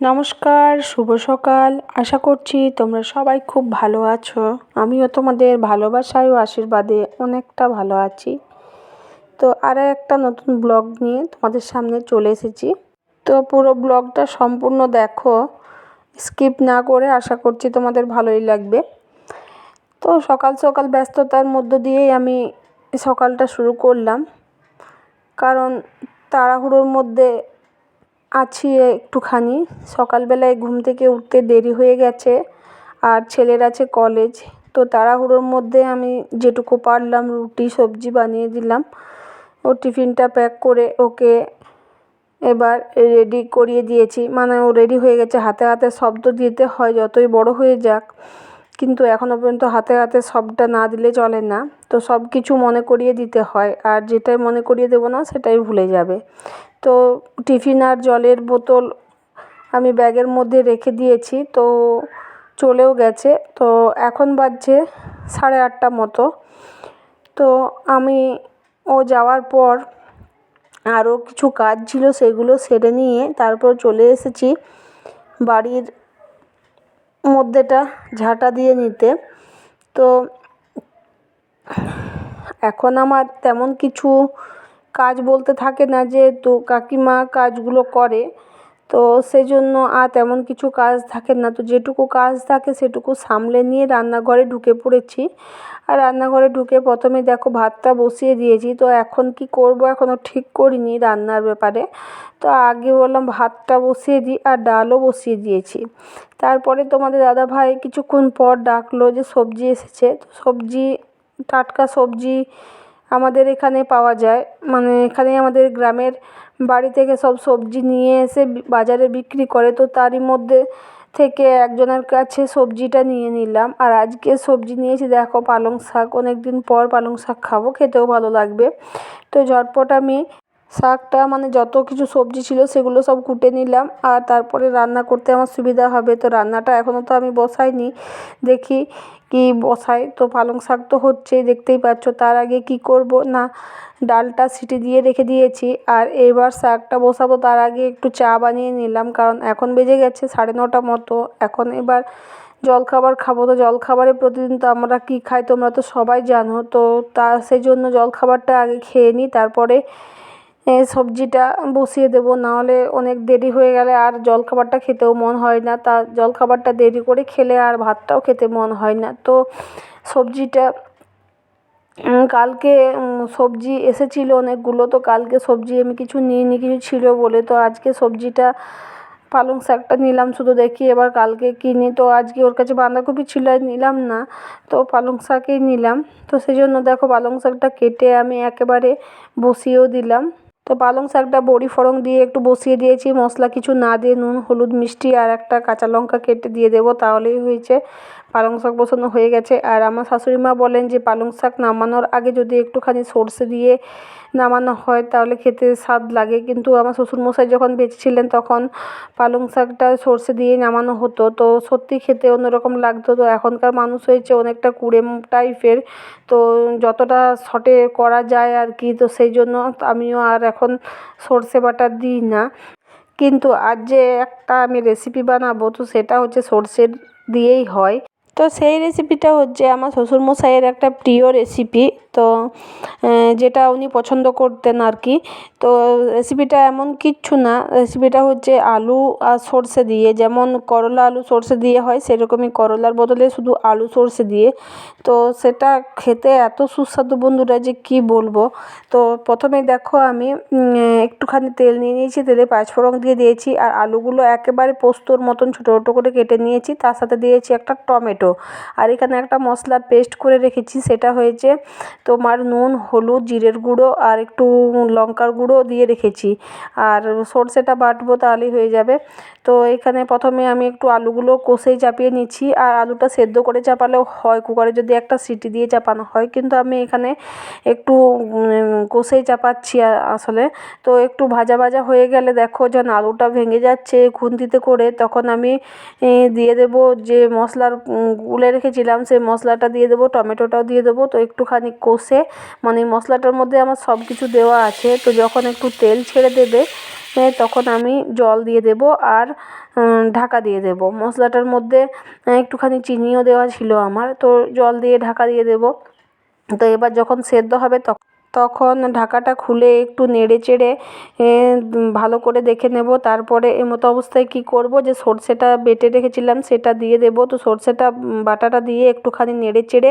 নমস্কার, শুভ সকাল। আশা করছি তোমরা সবাই খুব ভালো আছো। আমিও তোমাদের ভালোবাসায় ও আশীর্বাদে অনেকটা ভালো আছি। তো আরও একটা নতুন ব্লগ নিয়ে তোমাদের সামনে চলে এসেছি। তো পুরো ব্লগটা সম্পূর্ণ দেখো, স্কিপ না করে। আশা করছি তোমাদের ভালোই লাগবে। তো সকাল সকাল ব্যস্ততার মধ্য দিয়েই আমি সকালটা শুরু করলাম, কারণ তাড়াহুড়োর মধ্যে আছি একটুখানি। সকালবেলায় ঘুম থেকে উঠতে দেরি হয়ে গেছে, আর ছেলের আছে কলেজ। তো তাড়াহুড়োর মধ্যে আমি যেটুকু পারলাম রুটি সবজি বানিয়ে দিলাম। ও টিফিনটা প্যাক করে ওকে এবার রেডি করিয়ে দিয়েছি, মানে ও রেডি হয়ে গেছে। হাতে হাতে শব্দ দিতে হয় যতই বড় হয়ে যাক, কিন্তু এখনও পর্যন্ত হাতে হাতে সবটা না দিলে চলে না। তো সব কিছু মনে করিয়ে দিতে হয়, আর যেটাই মনে করিয়ে দেবো না সেটাই ভুলে যাবে। তো টিফিন আর জলের বোতল আমি ব্যাগের মধ্যে রেখে দিয়েছি, তো চলেও গেছে। তো এখন বাজছে 8:30 মতো। তো আমি ও যাওয়ার পর আরও কিছু কাজ ছিল, সেগুলো সেরে নিয়ে তারপর চলে এসেছি বাড়ির মধ্যেটা ঝাঁটা দিয়ে নিতে। তো এখন আমার তেমন কিছু কাজ বলতে থাকে না, যেহেতু কাকিমা কাজগুলো করে, তো সেই জন্য আর তেমন কিছু কাজ থাকে না। তো যেটুকু কাজ থাকে সেটুকু সামলে নিয়ে রান্নাঘরে ঢুকে পড়েছি। আর রান্নাঘরে ঢুকে প্রথমে দেখো ভাতটা বসিয়ে দিয়েছি। তো এখন কি করব এখনও ঠিক করিনি রান্নার ব্যাপারে। তো আগে বললাম ভাতটা বসিয়ে দিই, আর ডালও বসিয়ে দিয়েছি। তারপরে তোমাদের দাদাভাই কিছুক্ষণ পর ডাকলো যে সবজি এসেছে। তো সবজি, টাটকা সবজি আমাদের এখানে পাওয়া যায়, মানে এখানে আমাদের গ্রামের বাড়ি থেকে সব সবজি নিয়ে এসে বাজারে বিক্রি করে। তো তারই মধ্যে থেকে একজনের কাছে সবজিটা নিয়ে নিলাম। আর আজকে সবজি নিয়েছি দেখো পালং শাক। অনেক দিন পর পালং শাক খাবো, খেতেও ভালো লাগবে। তো ঝটপট আমি শাকটা, মানে যত কিছু সবজি ছিল সেগুলো সব কুটে নিলাম, আর তারপরে রান্না করতে আমার সুবিধা হবে। তো রান্নাটা এখনও তো আমি বসাইনি, দেখি কি বসাই। তো পালং শাক তো হচ্ছেই, দেখতেই পাচ্ছ। তার আগে কি করব না, ডালটা সিটি দিয়ে রেখে দিয়েছি, আর এবার শাকটা বসাবো। তার আগে একটু চা বানিয়ে নিলাম, কারণ এখন বেজে গেছে 9:30 মতো। এখন এবার জলখাবার খাবো। তো জলখাবারে প্রতিদিন তো আমরা কী খাই তোমরা তো সবাই জানো। তো সেই জন্য জলখাবারটা আগে খেয়ে নিই, তারপরে সবজিটা বসিয়ে দেবো। নাহলে অনেক দেরি হয়ে গেলে আর জলখাবারটা খেতেও মন হয় না। তা জলখাবারটা দেরি করে খেলে আর ভাতটাও খেতে মন হয় না। তো সবজিটা কালকে সবজি এসেছিলো অনেকগুলো। তো কালকে সবজি আমি কিছু নিইনি, কিছু ছিল বলে। তো আজকে সবজিটা পালং শাকটা নিলাম শুধু, দেখি এবার কালকে কিনি। তো আজকে ওর কাছে বাঁধাকপি ছিল, নিলাম না, তো পালং শাকই নিলাম। তো সেই জন্য দেখো পালং শাকটা কেটে আমি একেবারে বসিয়েও দিলাম। তো পালং শাকটা বড়ি ফোড়ন দিয়ে একটু বসিয়ে দিয়েছি, মশলা কিছু না দিয়ে, নুন হলুদ মিষ্টি আর একটা কাঁচা লঙ্কা কেটে দিয়ে দেবো, তাহলেই হয়েছে। পালং শাক বসানো হয়ে গেছে। আর আমার শাশুড়ি মা বলেন যে পালং শাক নামানোর আগে যদি একটুখানি সর্ষে দিয়ে নামানো হয় তাহলে খেতে স্বাদ লাগে। কিন্তু আমার শ্বশুরমশাই যখন বেঁচে ছিলেন তখন পালং শাকটা সর্ষে দিয়েই নামানো হতো, তো সত্যি খেতে অন্যরকম লাগতো। তো এখনকার মানুষ হয়েছে অনেকটা কুড়ে টাইপের, তো যতটা শর্টে করা যায় আর কি। তো সেই জন্য আমিও আর এখন সর্ষে বাটা দিই না। কিন্তু আজ যে একটা আমি রেসিপি বানাবো, তো সেটা হচ্ছে সর্ষে দিয়েই হয়। তো সেই রেসিপিটা হচ্ছে আমার শ্বশুরমশাইয়ের একটা প্রিয় রেসিপি। তো যেটা উনি পছন্দ করতেন আর কি। তো রেসিপিটা এমন কিচ্ছু না, রেসিপিটা হচ্ছে আলু আর সর্ষে দিয়ে, যেমন করলা আলু সর্ষে দিয়ে হয় সেরকমই করলার বদলে শুধু আলু সর্ষে দিয়ে। তো সেটা খেতে এত সুস্বাদু বন্ধুরা যে কি বলবো। তো প্রথমে দেখো আমি একটুখানি তেল নিয়ে নিয়েছি, তেলে পাঁচফোড়ন দিয়ে দিয়েছি, আর আলুগুলো একেবারে পোস্তর মতন ছোটো ছোটো করে কেটে নিয়েছি। তার সাথে দিয়েছি একটা টমেটো, আর এখানে একটা মশলার পেস্ট করে রেখেছি। সেটা হয়েছে তোমার নুন হলুদ জিরের গুঁড়ো আর একটু লঙ্কার গুঁড়ো দিয়ে রেখেছি। আর সর্ষেটা বাটবো, তাহলেই হয়ে যাবে। তো এখানে প্রথমে আমি একটু আলুগুলো কষেই চাপিয়ে নিচ্ছি। আর আলুটা সেদ্ধ করে চাপালেও হয়, কুকারে যদি একটা সিটি দিয়ে চাপানো হয়, কিন্তু আমি এখানে একটু কষেই চাপাচ্ছি আসলে। তো একটু ভাজা ভাজা হয়ে গেলে দেখো যখন আলুটা ভেঙে যাচ্ছে খুন্তিতে করে, তখন আমি দিয়ে দেবো যে মশলার গুলে রেখেছিলাম, সেই মশলাটা দিয়ে দেবো, টমেটোটাও দিয়ে দেবো। তো একটুখানি কষে, মানে মশলাটার মধ্যে আমার সব কিছু দেওয়া আছে। তো যখন একটু তেল ছেড়ে দেবে তখন আমি জল দিয়ে দেব আর ঢাকা দিয়ে দেব। মশলাটার মধ্যে একটুখানি চিনিও দেওয়া ছিল আমার, তো জল দিয়ে ঢাকা দিয়ে দেব। তো এবার যখন সেদ্ধ হবে তখন ঢাকাটা খুলে একটু নেড়ে চেড়ে ভালো করে দেখে নেব। তারপরে এমতো অবস্থায় কী করব, যে সর্ষেটা বেটে রেখেছিলাম সেটা দিয়ে দেব। তো সর্ষেটা বাটাটা দিয়ে একটুখানি নেড়ে চেড়ে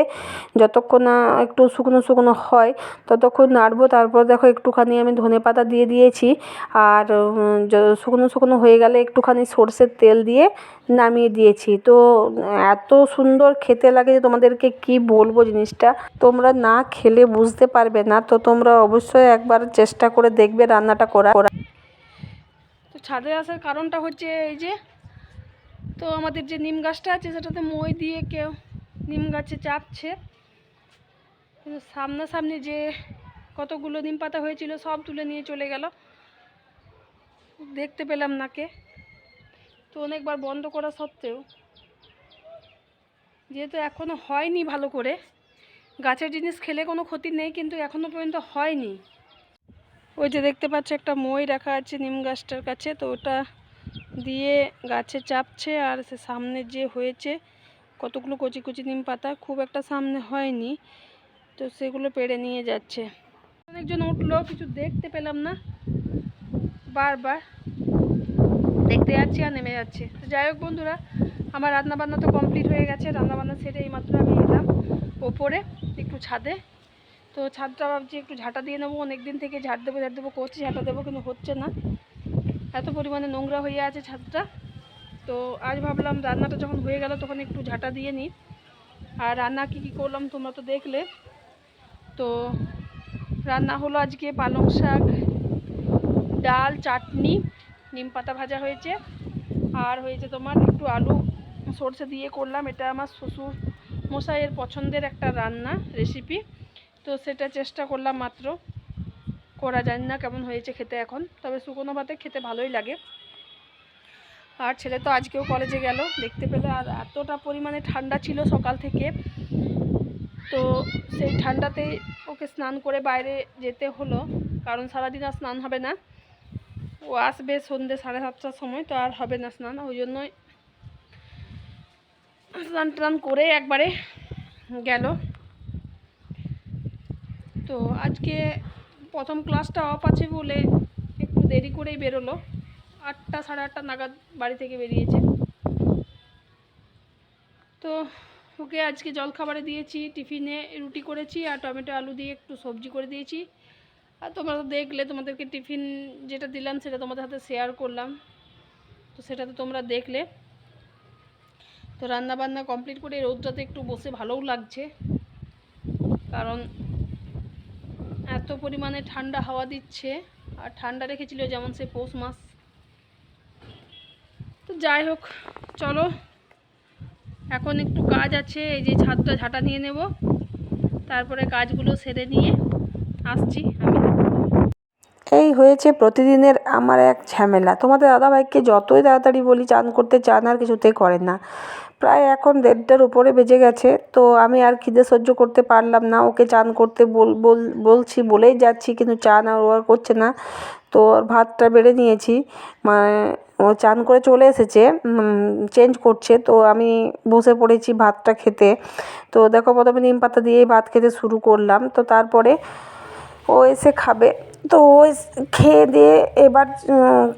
যতক্ষণ না একটু শুকনো শুকনো হয় ততক্ষণ নাড়বো। তারপর দেখো একটুখানি আমি ধনেপাতা দিয়ে দিয়েছি, আর শুকনো শুকনো হয়ে গেলে একটুখানি সর্ষের তেল দিয়ে নামিয়ে দিয়েছি। তো এত সুন্দর খেতে লাগে যে তোমাদেরকে কি বলবো জিনিসটা, তোমরা না খেলে বুঝতে পারবে না। তো তোমরা অবশ্যই একবার চেষ্টা করে দেখবে রান্নাটা করা। তো ছাদে আসার কারণটা হচ্ছে এই যে, তো আমাদের যে নিম গাছটা আছে সেটাতে মই দিয়ে কেউ নিম গাছে চাপছে, কিন্তু সামনাসামনি যে কতগুলো নিম পাতা হয়েছিল সব তুলে নিয়ে চলে গেল, দেখতে পেলাম না কে। তো অনেকবার বন্ধ করা সত্ত্বেও, যেহেতু এখনও হয়নি ভালো করে, গাছের জিনিস খেলে কোনো ক্ষতি নেই, কিন্তু এখনও পর্যন্ত হয়নি। ওই যে দেখতে পাচ্ছ একটা মই রাখা আছে নিম গাছটার কাছে, তো ওটা দিয়ে গাছে চাপছে। আর সে সামনে যে হয়েছে কতগুলো কচি কচি নিম পাতা, খুব একটা সামনে হয়নি, তো সেগুলো পেড়ে নিয়ে যাচ্ছে। অনেকজন উঠলো, কিছু দেখতে পেলাম না, বারবার দেখতে যাচ্ছি আর নেমে যাচ্ছে। তো যাই হোক বন্ধুরা, আমার রান্নাবান্না তো কমপ্লিট হয়ে গেছে। রান্নাবান্না সেরে এইমাত্র আমি এলাম ওপরে একটু ছাদে। তো ছাদটা ভাবছি একটু ঝাঁটা দিয়ে নেবো, অনেক দিন থেকে ঝাঁট দেবো করছি, ঝাঁটা দেবো, কিন্তু হচ্ছে না, এত পরিমাণে নোংরা হয়ে আছে ছাদটা। তো আজ ভাবলাম রান্নাটা যখন হয়ে গেল তখন একটু ঝাঁটা দিয়ে নিই। আর রান্না কী করলাম তোমরা তো দেখলে। তো রান্না হলো আজকে পালং শাক, ডাল, চাটনি, নিম পাতা ভাজা হয়েছে, আর হয়েছে তোমার একটু আলু সরষে দিয়ে করলাম। এটা আমার শ্বশুর মশাইয়ের পছন্দের একটা রান্না রেসিপি, তো সেটা চেষ্টা করলাম মাত্র, করা জানি না কেমন হয়েছে খেতে এখন, তবে শুকনো ভাতে খেতে ভালোই লাগে। আর ছেলে তো আজকেও কলেজে গেল দেখতে পেলে। আর এতটা পরিমাণে ঠান্ডা ছিল সকাল থেকে, তো সেই ঠান্ডাতেই ওকে স্নান করে বাইরে যেতে হলো, কারণ সারাদিন আর স্নান হবে না। ও আসবে সন্ধ্যে 7:30টার সময়, তো আর হবে না স্নান, ওই জন্যই স্নান টান করে একবারে গেল। তো আজকে প্রথম ক্লাসটা অফ আছে বলে একটু দেরি করেই বেরোলো, 8টা 8:30 নাগাদ বাড়ি থেকে বেরিয়েছে। তো ওকে আজকে জলখাবারে দিয়েছি, টিফিনে রুটি করেছি আর টমেটো আলু দিয়ে একটু সবজি করে দিয়েছি। আর তোমরা তো দেখলে, তোমাদেরকে টিফিন যেটা দিলাম সেটা তোমাদের সাথে শেয়ার করলাম, তো সেটা তো তোমরা দেখলে। তো রান্না বান্না কমপ্লিট করে রোদটাতে একটু বসে ভালোও লাগছে, কারণ এত পরিমাণে ঠান্ডা হাওয়া দিচ্ছে, আর ঠান্ডা রেখেছিল যেমন সে পৌষ মাস। তো যাই হোক, চলো এখন একটু কাজ আছে, এই যে ছাদটা ঝাঁটা নিয়ে নেব, তারপরে কাজগুলো সেরে নিয়ে আসছি আমি। এই হয়েছে প্রতিদিনের আমার এক ঝামেলা। তোমাদের দাদাভাইকে যতই তাড়াতাড়ি বলি চান করতে, চান আর কিছুতেই করেন না। প্রায় এখন 1:30টার উপরে বেজে গেছে, তো আমি আর খিদে সহ্য করতে পারলাম না। ওকে চান করতে বলছি, বলেই যাচ্ছি, কিন্তু চান আর ও আর করছে না। তো ওর ভাতটা বেড়ে নিয়েছি, মানে ও চান করে চলে এসেছে, চেঞ্জ করছে, তো আমি বসে পড়েছি ভাতটা খেতে। তো দেখো প্রথমে নিম পাতা দিয়েই ভাত খেতে শুরু করলাম, তো তারপরে ও এসে খাবে। তো ও খেয়ে দিয়ে এবার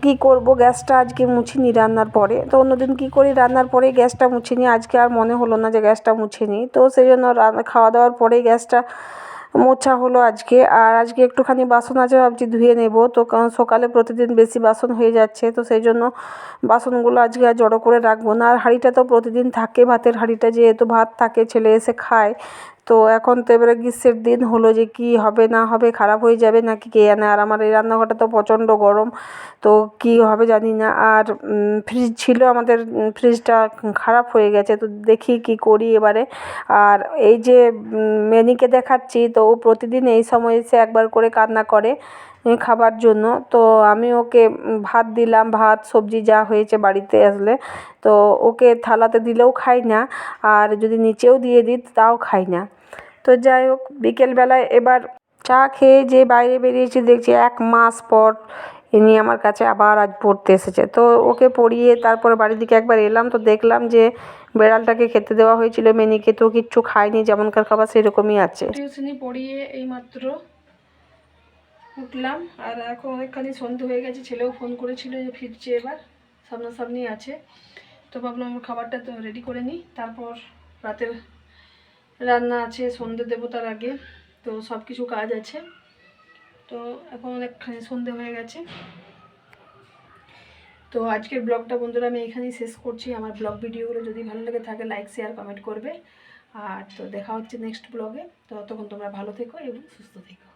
কী করব, গ্যাসটা আজকে মুছিনি রান্নার পরে। তো অন্যদিন কী করি, রান্নার পরেই গ্যাসটা মুছে নিই, আজকে আর মনে হলো না যে গ্যাসটা মুছে নিই, তো সেই জন্য খাওয়া দাওয়ার পরেই গ্যাসটা মোছা হলো আজকে। আর আজকে একটুখানি বাসন আছে, ভাবছি ধুয়ে নেব। তো কারণ সকালে প্রতিদিন বেশি বাসন হয়ে যাচ্ছে, তো সেই জন্য বাসনগুলো আজকে আর জড়ো করে রাখবো না। আর হাঁড়িটা তো প্রতিদিন থাকে, ভাতের হাঁড়িটা, যেহেতু ভাত থাকে ছেলে এসে খায়। তো এখন তো এবারে গ্রীষ্মের দিন হলো, যে কী হবে না হবে, খারাপ হয়ে যাবে নাকি কে জানে। আর আমার এই রান্নাঘরটা তো প্রচণ্ড গরম, তো কী হবে জানি না। আর ফ্রিজ ছিল আমাদের, ফ্রিজটা খারাপ হয়ে গেছে, তো দেখি কী করি এবারে। আর এই যে মেনিকে দেখাচ্ছি, তো ও প্রতিদিন এই সময় এসে একবার করে কান্না করে খাবার জন্য। তো আমি ওকে ভাত দিলাম, ভাত সবজি যা হয়েছে বাড়িতে আসলে, তো ওকে থালাতে দিলেও খাই না, আর যদি নিচেও দিয়ে দিই তাও খাই না। তো যাই হোক, বিকেলবেলায় এবার চা খেয়ে যে বাইরে বেরিয়েছি, দেখছি 1 মাস পর ইনি আমার কাছে আবার আজ পড়তে এসেছে। তো ওকে পড়িয়ে তারপরে বাড়ির দিকে একবার এলাম, তো দেখলাম যে বেড়ালটাকে খেতে দেওয়া হয়েছিল মিনিকে, তো কিচ্ছু খায়নি, যেমনকার খাবার সেরকমই আছে। টিউশনি পড়িয়ে এইমাত্র উঠলাম, আর এখন অনেকখানি সন্ধে হয়ে গেছে। ছেলেও ফোন করেছিল যে ফিরছে, এবার সামনাসামনি আছে। তো ভাবলাম আমার খাবারটা তো রেডি করে নিই, তারপর রাতের রান্না আছে, সন্ধে দেবো তার আগে, তো সব কিছু কাজ আছে। তো এখন অনেকখানি সন্ধে হয়ে গেছে। তো আজকের ব্লগটা বন্ধুরা আমি এখানেই শেষ করছি। আমার ব্লগ ভিডিওগুলো যদি ভালো লেগে থাকে লাইক শেয়ার কমেন্ট করবে। আর তো দেখা হচ্ছে নেক্সট ব্লগে। তো ততক্ষণ তোমরা ভালো থেকো এবং সুস্থ থেকো।